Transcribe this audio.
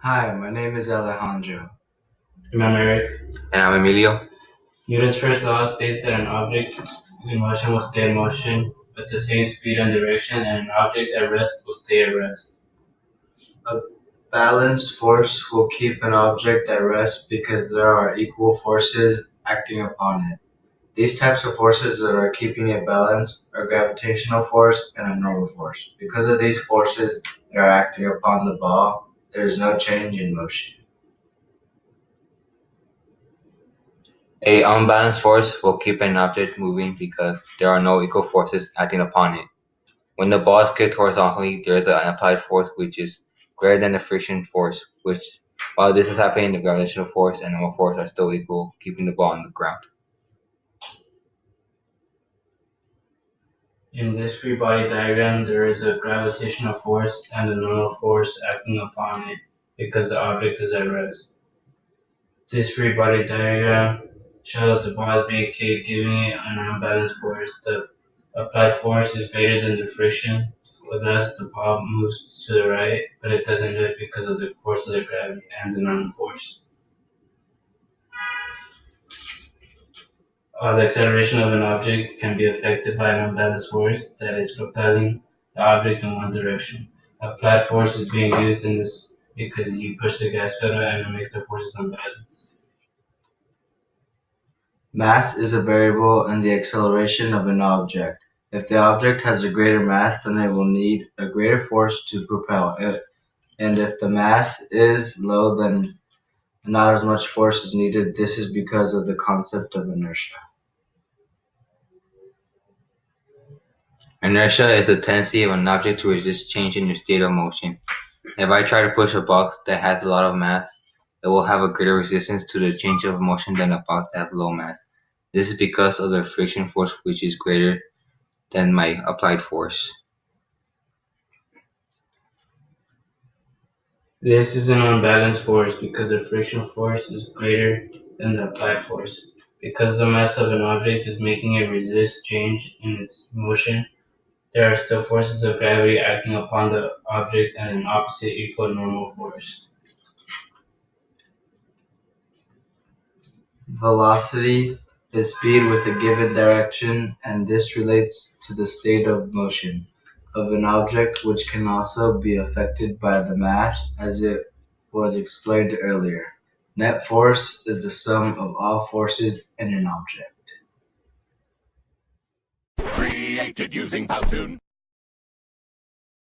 Hi, my name is Alejandro. And I'm Eric. And I'm Emilio. Newton's first law states that an object in motion will stay in motion with the same speed and direction, and an object at rest will stay at rest. A balanced force will keep an object at rest because there are equal forces acting upon it. These types of forces that are keeping it balanced are gravitational force and a normal force. Because of these forces that are acting upon the ball, there is no change in motion. A unbalanced force will keep an object moving because there are no equal forces acting upon it. When the ball is kicked horizontally, there is an applied force which is greater than the friction force, while this is happening, the gravitational force and normal force are still equal, keeping the ball on the ground. In this free body diagram, there is a gravitational force and a normal force acting upon it because the object is at rest. This free body diagram shows the ball is being kicked, giving it an unbalanced force. The applied force is greater than the friction, thus the ball moves to the right, but it doesn't do it because of the force of the gravity and the normal force. The acceleration of an object can be affected by an unbalanced force that is propelling the object in one direction. Applied force is being used in this because you push the gas pedal and it makes the forces unbalanced. Mass is a variable in the acceleration of an object. If the object has a greater mass, then it will need a greater force to propel it. And if the mass is low, then not as much force is needed. This is because of the concept of inertia. Inertia is the tendency of an object to resist change in its state of motion. If I try to push a box that has a lot of mass, it will have a greater resistance to the change of motion than a box that has low mass. This is because of the friction force, which is greater than my applied force. This is an unbalanced force because the friction force is greater than the applied force. Because the mass of an object is making it resist change in its motion, there are still forces of gravity acting upon the object and an opposite equal normal force. Velocity is speed with a given direction, and this relates to the state of motion of an object, which can also be affected by the mass, as it was explained earlier. Net force is the sum of all forces in an object. Created using Powtoon.